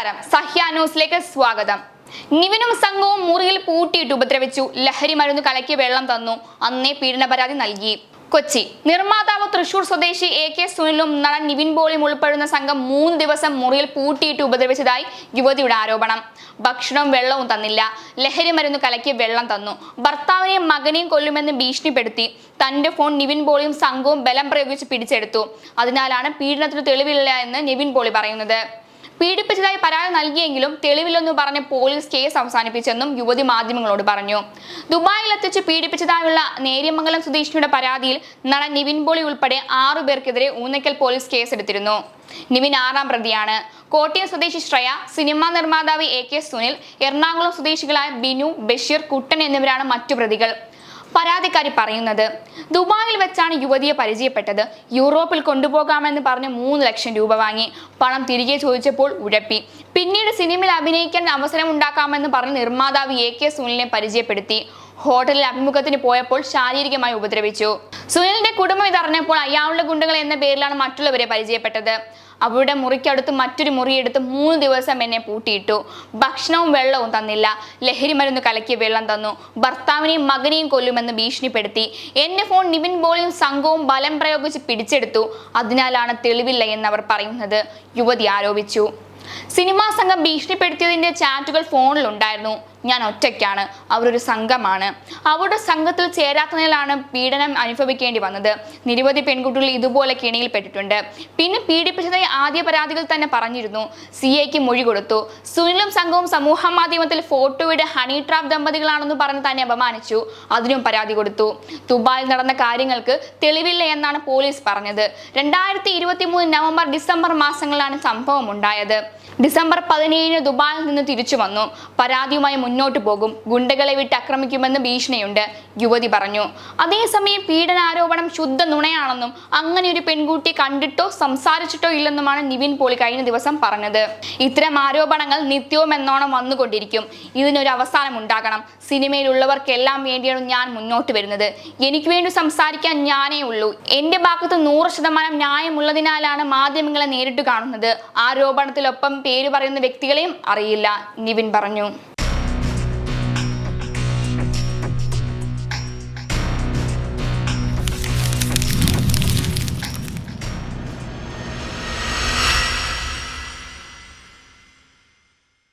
നമസ്കാരം, സഹ്യ ന്യൂസിലേക്ക് സ്വാഗതം. നിവിനും സംഘവും മുറിയിൽ പൂട്ടിയിട്ട് ഉപദ്രവിച്ചു. ലഹരി മരുന്ന് കലക്കി വെള്ളം തന്നു. അന്നേ പീഡന പരാതി നൽകി. കൊച്ചി നിർമ്മാതാവ് തൃശൂർ സ്വദേശി AK സുനിലും നടൻ നിവിൻ പോളിയും ഉൾപ്പെടുന്ന സംഘം 3 ദിവസം മുറിയിൽ പൂട്ടിയിട്ട് ഉപദ്രവിച്ചതായി യുവതിയുടെ ആരോപണം. ഭക്ഷണവും വെള്ളവും തന്നില്ല, ലഹരി മരുന്ന് കലക്കി വെള്ളം തന്നു, ഭർത്താവിനെയും മകനെയും കൊല്ലുമെന്ന് ഭീഷണിപ്പെടുത്തി. തന്റെ ഫോൺ നിവിൻ പോളിയും സംഘവും ബലം പ്രയോഗിച്ച് പിടിച്ചെടുത്തു. അതിനാലാണ് പീഡനത്തിന് തെളിവില്ല എന്ന് നിവിൻ പോളി പറയുന്നത്. പീഡിപ്പിച്ചതായി പരാതി നൽകിയെങ്കിലും തെളിവില്ലെന്ന് പറഞ്ഞ് പോലീസ് കേസ് അവസാനിപ്പിച്ചെന്നും യുവതി മാധ്യമങ്ങളോട് പറഞ്ഞു. ദുബായിൽ എത്തിച്ച് പീഡിപ്പിച്ചതായുള്ള നേര്യമംഗലം സ്വദേശിനിയുടെ പരാതിയിൽ നടൻ നിവിൻ പോളി ഉൾപ്പെടെ 6 പേർക്കെതിരെ ഊന്നക്കൽ പോലീസ് കേസെടുത്തിരുന്നു. നിവിൻ 6ാം പ്രതിയാണ്. കോട്ടയം സ്വദേശി ശ്രേയ, സിനിമാ നിർമ്മാതാവ് AK സുനിൽ, എറണാകുളം സ്വദേശികളായ ബിനു, ബഷീർ, കുട്ടൻ എന്നിവരാണ് മറ്റു പ്രതികൾ. പരാതിക്കാരി പറയുന്നത്, ദുബായിൽ വെച്ചാണ് യുവതിയെ പരിചയപ്പെട്ടത്. യൂറോപ്പിൽ കൊണ്ടുപോകാമെന്ന് പറഞ്ഞ് 3 ലക്ഷം രൂപ വാങ്ങി. പണം തിരികെ ചോദിച്ചപ്പോൾ ഉഴപ്പി. പിന്നീട് സിനിമയിൽ അഭിനയിക്കാൻ അവസരം ഉണ്ടാക്കാമെന്ന് പറഞ്ഞ് നിർമ്മാതാവ് AK സുനിലിനെ പരിചയപ്പെടുത്തി. ഹോട്ടലിൽ അഭിമുഖത്തിന് പോയപ്പോൾ ശാരീരികമായി ഉപദ്രവിച്ചു. സുനിലിന്റെ കുടുംബം ഇതറിഞ്ഞപ്പോൾ അയാളുടെ ഗുണ്ടകൾ എന്ന പേരിലാണ് മറ്റുള്ളവരെ പരിചയപ്പെട്ടത്. അവരുടെ മുറിക്കടുത്ത് മറ്റൊരു മുറിയെടുത്ത് 3 ദിവസം എന്നെ പൂട്ടിയിട്ടു. ഭക്ഷണവും വെള്ളവും തന്നില്ല, ലഹരി മരുന്ന് കലക്കി വെള്ളം തന്നു, ഭർത്താവിനെയും മകനെയും കൊല്ലുമെന്ന് ഭീഷണിപ്പെടുത്തി. എന്റെ ഫോൺ നിവിൻ പോളിയും സംഘവും ബലം പ്രയോഗിച്ച് പിടിച്ചെടുത്തു. അതിനാലാണ് തെളിവില്ല എന്നവർ പറയുന്നത്, യുവതി ആരോപിച്ചു. സിനിമാ സംഘം ഭീഷണിപ്പെടുത്തിയതിന്റെ ചാറ്റുകൾ ഫോണിലുണ്ടായിരുന്നു. ഞാൻ ഒറ്റയ്ക്കാണ്, അവരൊരു സംഘമാണ്. അവരുടെ സംഘത്തിൽ ചേരാത്തതിനാലാണ് പീഡനം അനുഭവിക്കേണ്ടി വന്നത്. നിരവധി പെൺകുട്ടികൾ ഇതുപോലെ കെണിയിൽപ്പെട്ടിട്ടുണ്ട്. പിന്നെ പീഡിപ്പിച്ചതായി ആദ്യ പരാതികൾ തന്നെ പറഞ്ഞിരുന്നു. CIക്ക് മൊഴി കൊടുത്തു. സുനിലും സംഘവും സമൂഹ മാധ്യമത്തിൽ ഫോട്ടോയുടെ ഹണി ട്രാപ്പ് ദമ്പതികളാണെന്ന് പറഞ്ഞ് തന്നെ അപമാനിച്ചു. അതിനും പരാതി കൊടുത്തു. ദുബായിൽ നടന്ന കാര്യങ്ങൾക്ക് തെളിവില്ല എന്നാണ് പോലീസ് പറഞ്ഞത്. 2023 നവംബർ, ഡിസംബർ മാസങ്ങളിലാണ് സംഭവം ഉണ്ടായത്. ഡിസംബർ 17 ദുബായിൽ നിന്ന് തിരിച്ചു വന്നു. പരാതിയുമായി മുന്നോട്ട് പോകും, ഗുണ്ടകളെ വിട്ട് ആക്രമിക്കുമെന്ന് ഭീഷണിയുണ്ട്, യുവതി പറഞ്ഞു. അതേസമയം പീഡനാരോപണം ശുദ്ധ നുണയാണെന്നും അങ്ങനെ ഒരു പെൺകുട്ടി കണ്ടിട്ടോ സംസാരിച്ചിട്ടോ ഇല്ലെന്നുമാണ് നിവിൻ പോളി കഴിഞ്ഞ ദിവസം പറഞ്ഞത്. ഇത്തരം ആരോപണങ്ങൾ നിത്യവും എന്നോണം വന്നുകൊണ്ടിരിക്കും. ഇതിനൊരു അവസാനം ഉണ്ടാകണം. സിനിമയിലുള്ളവർക്കെല്ലാം വേണ്ടിയാണ് ഞാൻ മുന്നോട്ട് വരുന്നത്. എനിക്ക് വേണ്ടി സംസാരിക്കാൻ ഞാനേ ഉള്ളൂ. എന്റെ ഭാഗത്ത് 100% ന്യായമുള്ളതിനാലാണ് മാധ്യമങ്ങളെ നേരിട്ട് കാണുന്നത്. ആരോപണത്തിലൊപ്പം പേര് പറയുന്ന വ്യക്തികളെയും അറിയില്ല, നിവിൻ പറഞ്ഞു.